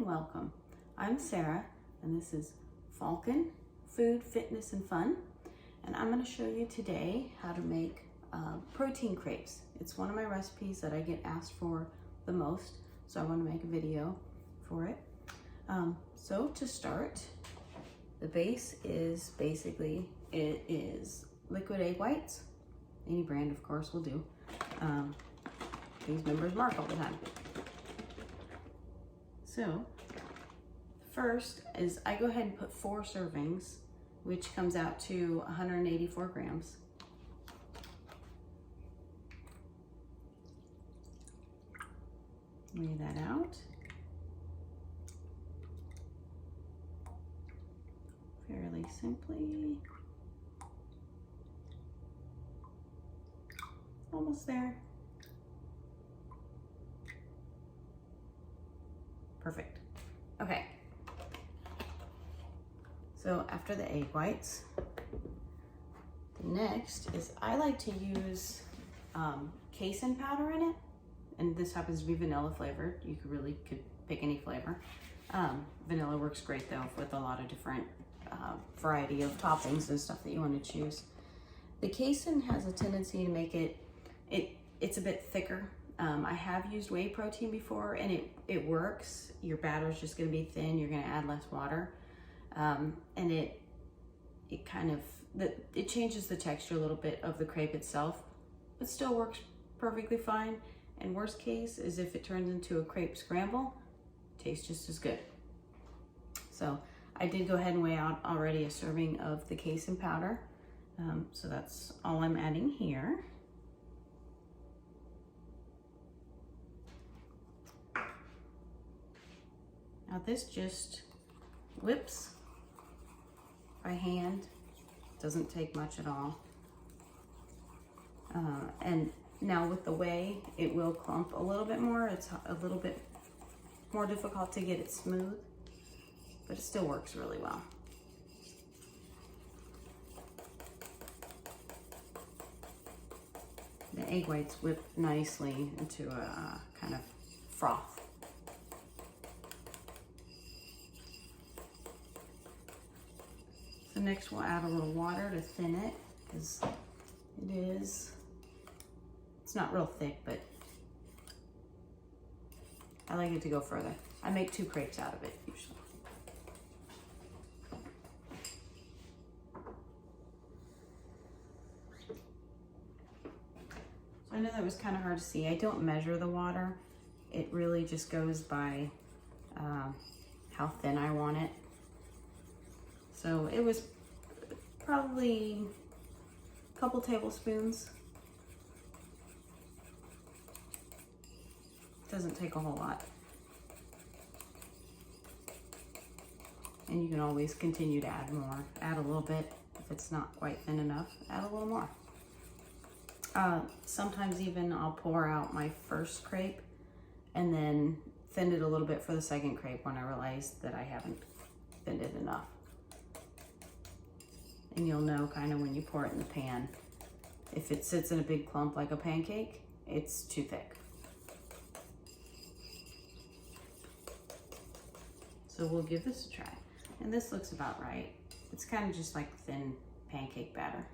welcome. I'm Sarah and this is Falcon Food, Fitness, and Fun. And I'm going to show you today how to make protein crepes. It's one of my recipes that I get asked for the most, so I want to make a video for it. So to start, the base is basically, it is liquid egg whites. Any brand, of course, will do. These members mark all the time. So first is I go ahead and put 4 servings, which comes out to 184 grams. Weigh that out. Fairly simply. Almost there. Perfect. Okay. So after the egg whites, the next is I like to use casein powder in it, and this happens to be vanilla flavored. You could pick any flavor. Vanilla works great though with a lot of different variety of toppings and stuff that you want to choose. The casein has a tendency to make it's a bit thicker. I have used whey protein before and it works. Your batter is just going to be thin. You're going to add less water. And it changes the texture a little bit of the crepe itself, but still works perfectly fine. And worst case is if it turns into a crepe scramble, tastes just as good. So I did go ahead and weigh out already a serving of the casein powder. So that's all I'm adding here. Now this just whips by hand. Doesn't take much at all. And now with the whey, it will clump a little bit more. It's a little bit more difficult to get it smooth, but it still works really well. The egg whites whip nicely into a kind of froth. So next we'll add a little water to thin it, because it's not real thick, but I like it to go further. I make 2 crepes out of it usually. So I know that was kind of hard to see. I don't measure the water. It really just goes by how thin I want it. So it was probably a couple tablespoons. Doesn't take a whole lot. And you can always continue to add more. Add a little bit. If it's not quite thin enough, add a little more. Sometimes even I'll pour out my first crepe and then thin it a little bit for the second crepe when I realize that I haven't thinned it enough. And you'll know kind of when you pour it in the pan. If it sits in a big clump like a pancake, it's too thick. So we'll give this a try. And this looks about right. It's kind of just like thin pancake batter.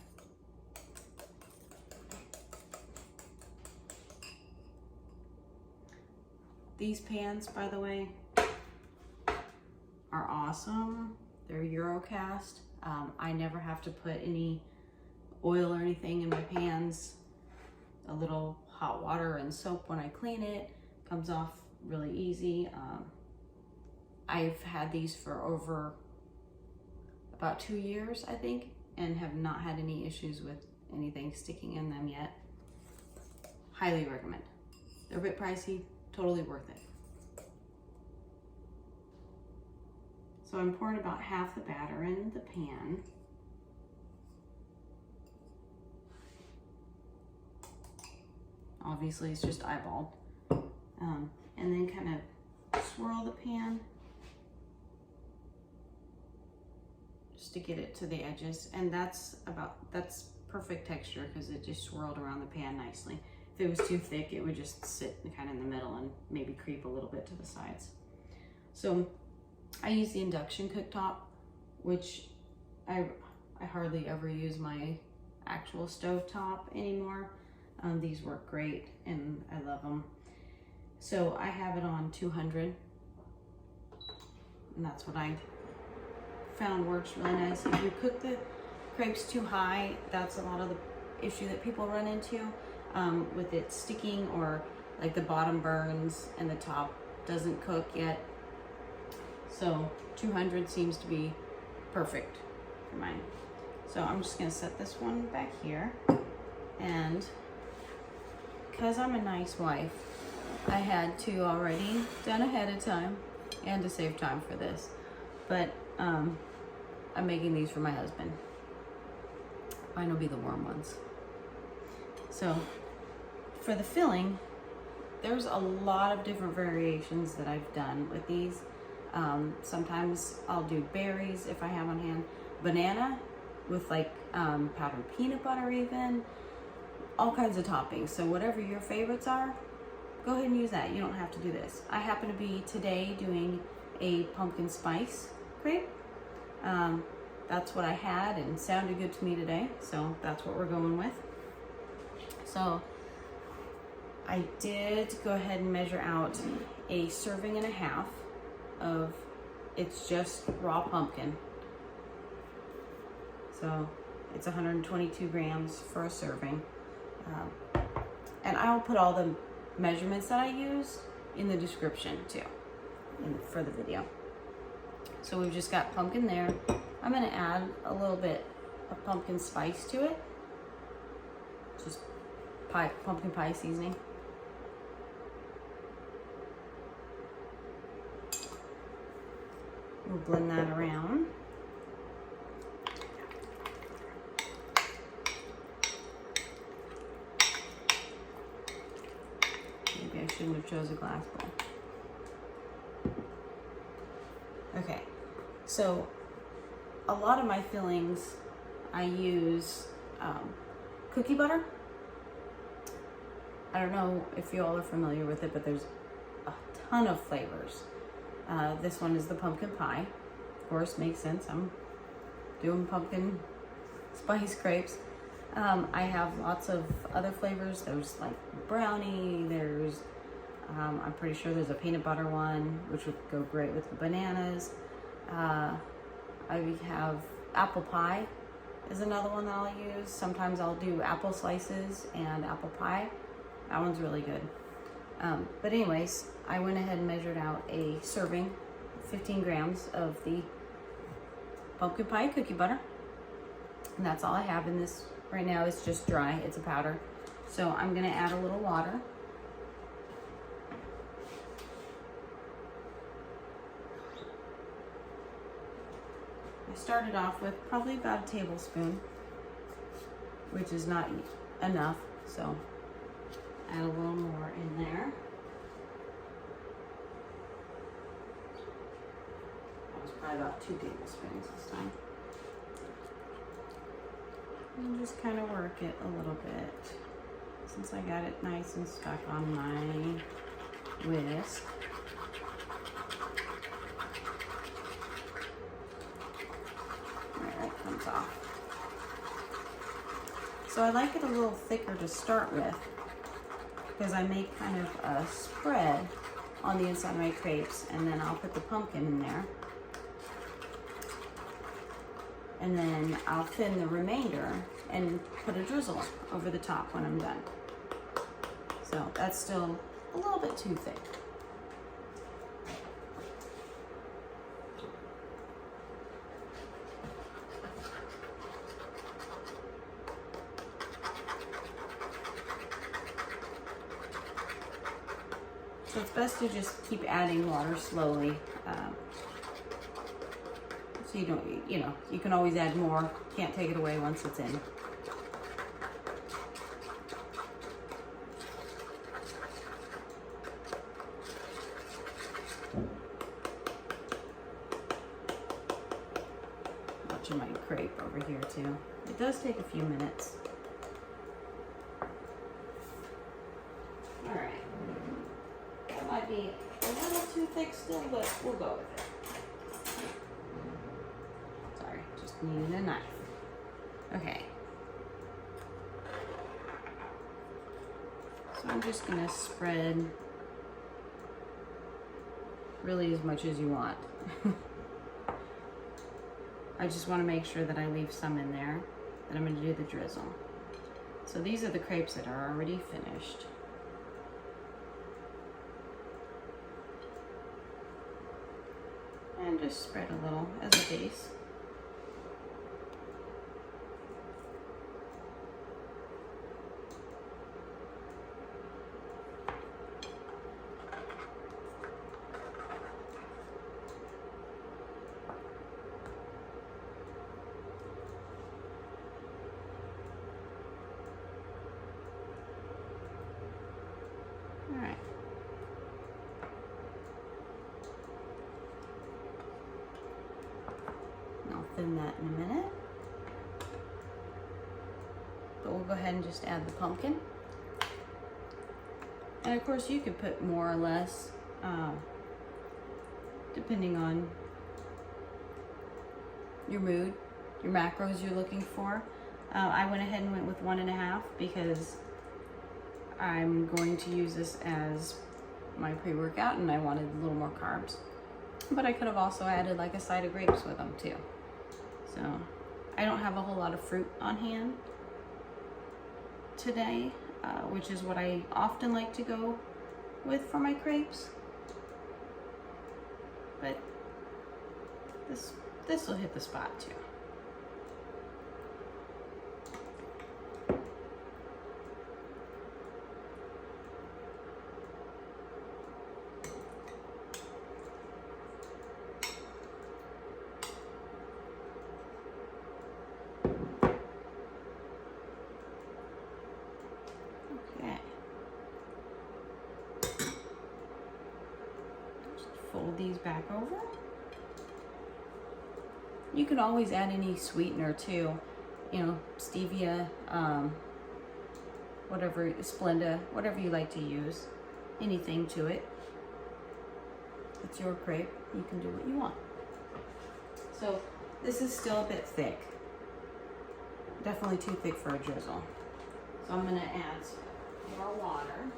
These pans, by the way, are awesome. They're Eurocast. I never have to put any oil or anything in my pans. A little hot water and soap when I clean it. Comes off really easy. I've had these for over about 2 years, I think, and have not had any issues with anything sticking in them yet. Highly recommend. They're a bit pricey, totally worth it. So I'm pouring about half the batter in the pan. Obviously it's just eyeballed. And then kind of swirl the pan just to get it to the edges. And that's perfect texture because it just swirled around the pan nicely. If it was too thick, it would just sit kind of in the middle and maybe creep a little bit to the sides. So I use the induction cooktop, which I hardly ever use my actual stovetop anymore. These work great and I love them. So I have it on 200, and that's what I found works really nice. If you cook the crepes too high, that's a lot of the issue that people run into with it sticking, or like the bottom burns and the top doesn't cook yet. So 200 seems to be perfect for mine. So I'm just gonna set this one back here, and because I'm a nice wife, I had to already done ahead of time and to save time for this, but I'm making these for my husband. Mine will be the warm ones. So for the filling, there's a lot of different variations that I've done with these. Sometimes I'll do berries if I have on hand, banana with like powdered peanut butter even, all kinds of toppings. So whatever your favorites are, go ahead and use that. You don't have to do this. I happen to be today doing a pumpkin spice crepe. That's what I had and sounded good to me today, so that's what we're going with. So I did go ahead and measure out a serving and a half of, it's just raw pumpkin. So it's 122 grams for a serving. And I'll put all the measurements that I use in the description too, for the video. So we've just got pumpkin there. I'm gonna add a little bit of pumpkin spice to it. Just pumpkin pie seasoning. We'll blend that around. Maybe I shouldn't have chose a glass bowl. Okay, so a lot of my fillings, I use cookie butter. I don't know if you all are familiar with it, but there's a ton of flavors. This one is the pumpkin pie. Of course, makes sense. I'm doing pumpkin spice crepes. I have lots of other flavors. There's like brownie, there's, I'm pretty sure there's a peanut butter one, which would go great with the bananas. I have apple pie is another one that I'll use. Sometimes I'll do apple slices and apple pie. That one's really good. But anyways, I went ahead and measured out a serving, 15 grams of the pumpkin pie cookie butter. And that's all I have in this right now. It's just dry, it's a powder. So I'm gonna add a little water. I started off with probably about a tablespoon, which is not enough, so add a little more in there. That was probably about 2 tablespoons this time. And just kind of work it a little bit. Since I got it nice and stuck on my whisk. There it comes off. So I like it a little thicker to start with, because I make kind of a spread on the inside of my crepes, and then I'll put the pumpkin in there. And then I'll thin the remainder and put a drizzle over the top when I'm done. So that's still a little bit too thick. So it's best to just keep adding water slowly. So you don't, you can always add more. Can't take it away once it's in. Watching my crepe over here too. It does take a few minutes. All right. That might be a little too thick still, but we'll go with it. Sorry, just needed a knife. Okay. So I'm just gonna spread really as much as you want. I just want to make sure that I leave some in there. Then I'm going to do the drizzle. So these are the crepes that are already finished. And just spread a little as a base. All right. I'll thin that in a minute. But we'll go ahead and just add the pumpkin. And of course you could put more or less, depending on your mood, your macros you're looking for. I went ahead and went with 1.5 because I'm going to use this as my pre-workout and I wanted a little more carbs. But I could have also added like a side of grapes with them too. So I don't have a whole lot of fruit on hand today, which is what I often like to go with for my crepes. But this will hit the spot too. Fold these back over. You can always add any sweetener too, you know, stevia, whatever, Splenda, whatever you like to use, anything to it. It's your crepe, you can do what you want. So this is still a bit thick, definitely too thick for a drizzle. So I'm gonna add more water.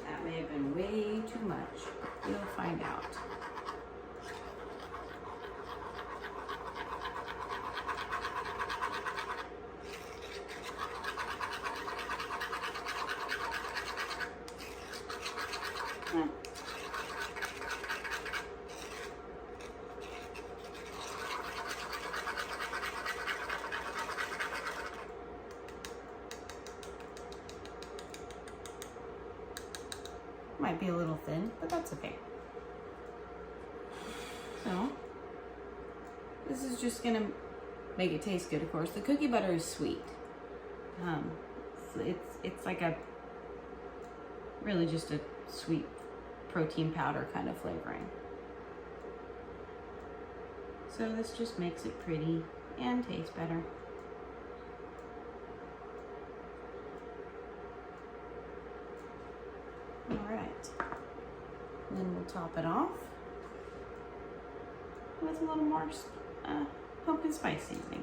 That may have been way too much. You'll find out. Might be a little thin, but that's okay. So this is just gonna make it taste good. Of course, the cookie butter is sweet. It's like a really just a sweet protein powder kind of flavoring. So this just makes it pretty and tastes better. Then we'll top it off with a little more pumpkin spice seasoning.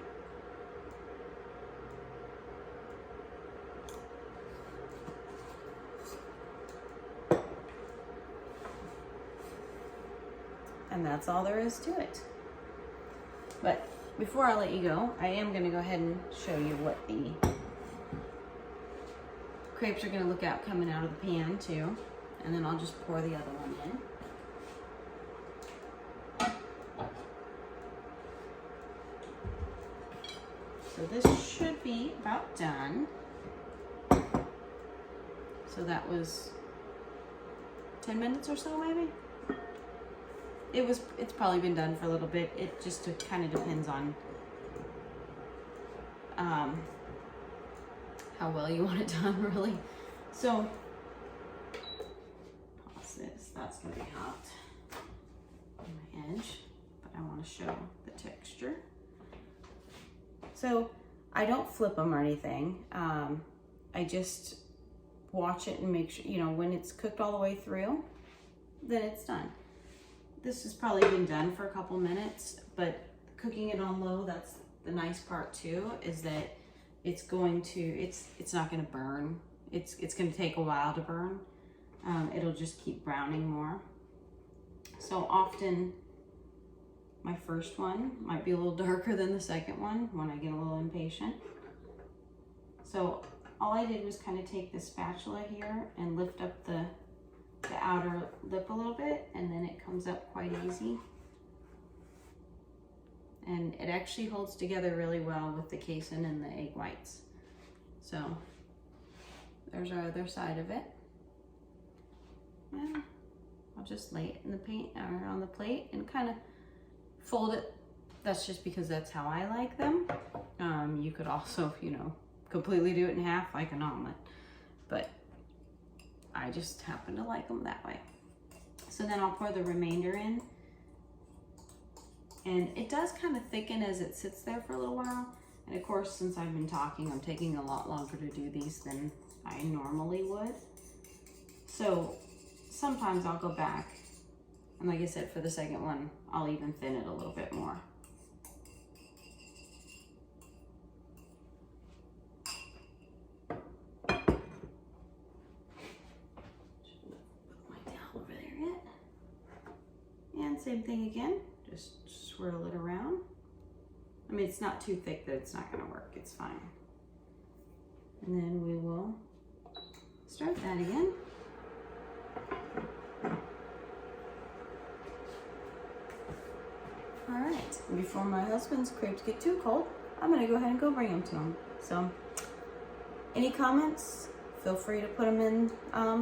And that's all there is to it. But before I let you go, I am going to go ahead and show you what the crepes are going to look out coming out of the pan too. And then I'll just pour the other one in. So this should be about done. So that was 10 minutes or so maybe? It's probably been done for a little bit. It just kind of depends on how well you want it done really. So that's going to be hot on my edge, but I want to show the texture. So I don't flip them or anything. I just watch it and make sure, you know, when it's cooked all the way through, then it's done. This has probably been done for a couple minutes, but cooking it on low, that's the nice part too, is that it's not gonna burn. It's gonna take a while to burn. It'll just keep browning more. So often my first one might be a little darker than the second one when I get a little impatient. So all I did was kind of take the spatula here and lift up the outer lip a little bit, and then it comes up quite easy. And it actually holds together really well with the casein and the egg whites. So there's our other side of it. And I'll just lay it in the paint or on the plate and kind of fold it. That's just because that's how I like them. You could also, you know, completely do it in half like an omelet, but I just happen to like them that way. So then I'll pour the remainder in, and it does kind of thicken as it sits there for a little while. And of course, since I've been talking, I'm taking a lot longer to do these than I normally would. So sometimes I'll go back, and like I said, for the second one, I'll even thin it a little bit more. And same thing again, just swirl it around. I mean, it's not too thick that it's not gonna work, it's fine. And then we will start that again. All right, before my husband's crepes get too cold, I'm gonna go ahead and go bring them to him. So, any comments, feel free to put them in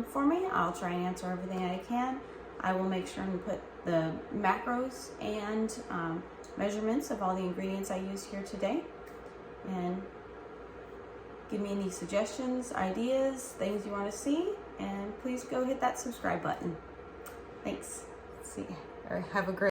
for me. I'll try and answer everything I can. I will make sure and put the macros and measurements of all the ingredients I used here today. And give me any suggestions, ideas, things you want to see, and please go hit that subscribe button. Thanks. See, or have a great